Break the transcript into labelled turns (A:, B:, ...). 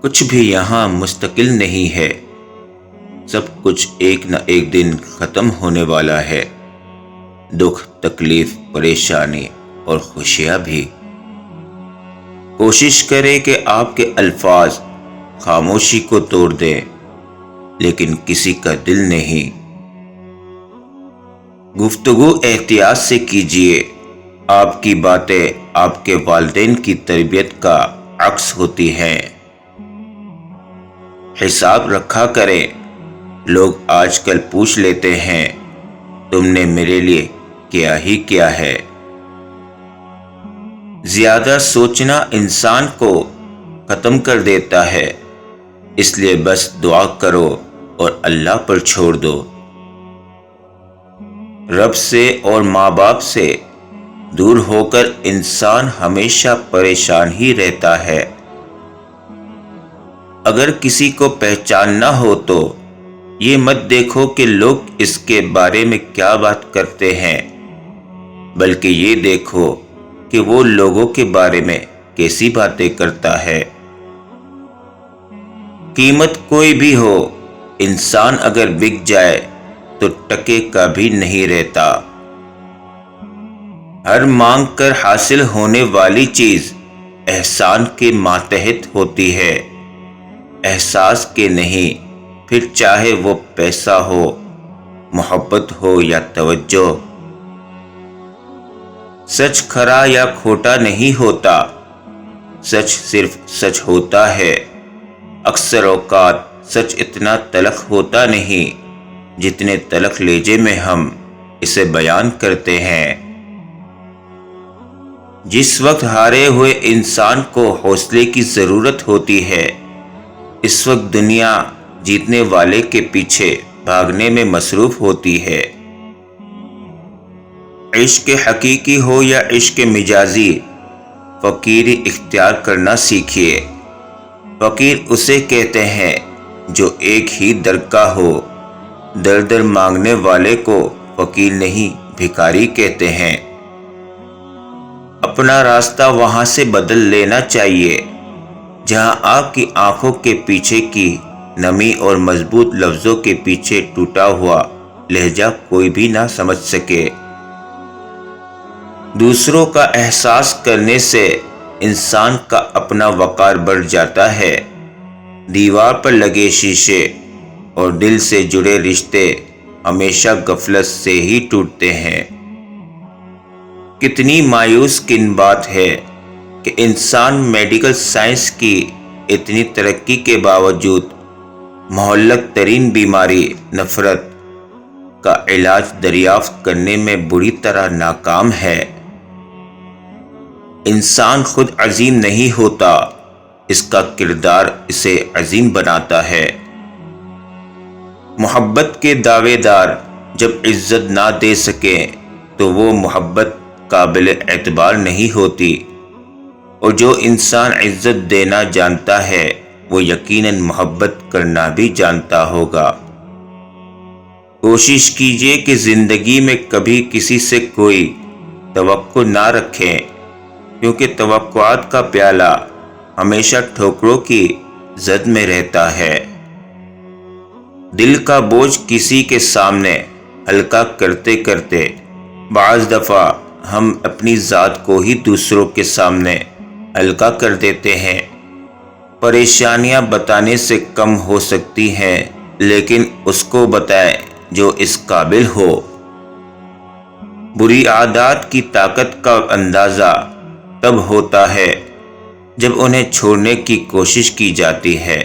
A: کچھ بھی یہاں مستقل نہیں ہے، سب کچھ ایک نہ ایک دن ختم ہونے والا ہے، دکھ، تکلیف، پریشانی اور خوشیاں بھی۔ کوشش کریں کہ آپ کے الفاظ خاموشی کو توڑ دیں، لیکن کسی کا دل نہیں۔ گفتگو احتیاط سے کیجیے، آپ کی باتیں آپ کے والدین کی تربیت کا عکس ہوتی ہیں۔ حساب رکھا کریں، لوگ آج کل پوچھ لیتے ہیں تم نے میرے لیے کیا ہی کیا ہے۔ زیادہ سوچنا انسان کو ختم کر دیتا ہے، اس لیے بس دعا کرو اور اللہ پر چھوڑ دو۔ رب سے اور ماں باپ سے دور ہو کر انسان ہمیشہ پریشان ہی رہتا ہے۔ اگر کسی کو پہچاننا ہو تو یہ مت دیکھو کہ لوگ اس کے بارے میں کیا بات کرتے ہیں، بلکہ یہ دیکھو کہ وہ لوگوں کے بارے میں کیسی باتیں کرتا ہے۔ قیمت کوئی بھی ہو، انسان اگر بک جائے تو ٹکے کا بھی نہیں رہتا۔ ہر مانگ کر حاصل ہونے والی چیز احسان کے ماتحت ہوتی ہے، احساس کے نہیں، پھر چاہے وہ پیسہ ہو، محبت ہو یا توجہ۔ سچ کھرا یا کھوٹا نہیں ہوتا، سچ صرف سچ ہوتا ہے۔ اکثر اوقات سچ اتنا تلخ ہوتا نہیں جتنے تلخ لہجے میں ہم اسے بیان کرتے ہیں۔ جس وقت ہارے ہوئے انسان کو حوصلے کی ضرورت ہوتی ہے، اس وقت دنیا جیتنے والے کے پیچھے بھاگنے میں مصروف ہوتی ہے۔ عشق حقیقی ہو یا عشق مجازی، فقیری اختیار کرنا سیکھیے۔ فقیر اسے کہتے ہیں جو ایک ہی در کا ہو، در در مانگنے والے کو فقیر نہیں بھکاری کہتے ہیں۔ اپنا راستہ وہاں سے بدل لینا چاہیے جہاں آپ کی آنکھوں کے پیچھے کی نمی اور مضبوط لفظوں کے پیچھے ٹوٹا ہوا لہجہ کوئی بھی نہ سمجھ سکے۔ دوسروں کا احساس کرنے سے انسان کا اپنا وقار بڑھ جاتا ہے۔ دیوار پر لگے شیشے اور دل سے جڑے رشتے ہمیشہ غفلت سے ہی ٹوٹتے ہیں۔ کتنی مایوس کن بات ہے کہ انسان میڈیکل سائنس کی اتنی ترقی کے باوجود مہلک ترین بیماری نفرت کا علاج دریافت کرنے میں بری طرح ناکام ہے۔ انسان خود عظیم نہیں ہوتا، اس کا کردار اسے عظیم بناتا ہے۔ محبت کے دعوے دار جب عزت نہ دے سکیں تو وہ محبت قابل اعتبار نہیں ہوتی، اور جو انسان عزت دینا جانتا ہے وہ یقیناً محبت کرنا بھی جانتا ہوگا۔ کوشش کیجیے کہ زندگی میں کبھی کسی سے کوئی توقع نہ رکھیں، کیونکہ توقعات کا پیالہ ہمیشہ ٹھوکروں کی زد میں رہتا ہے۔ دل کا بوجھ کسی کے سامنے ہلکا کرتے کرتے بعض دفعہ ہم اپنی ذات کو ہی دوسروں کے سامنے ہلکا کر دیتے ہیں۔ پریشانیاں بتانے سے کم ہو سکتی ہیں، لیکن اس کو بتائیں جو اس قابل ہو۔ بری عادات کی طاقت کا اندازہ تب ہوتا ہے جب انہیں چھوڑنے کی کوشش کی جاتی ہے۔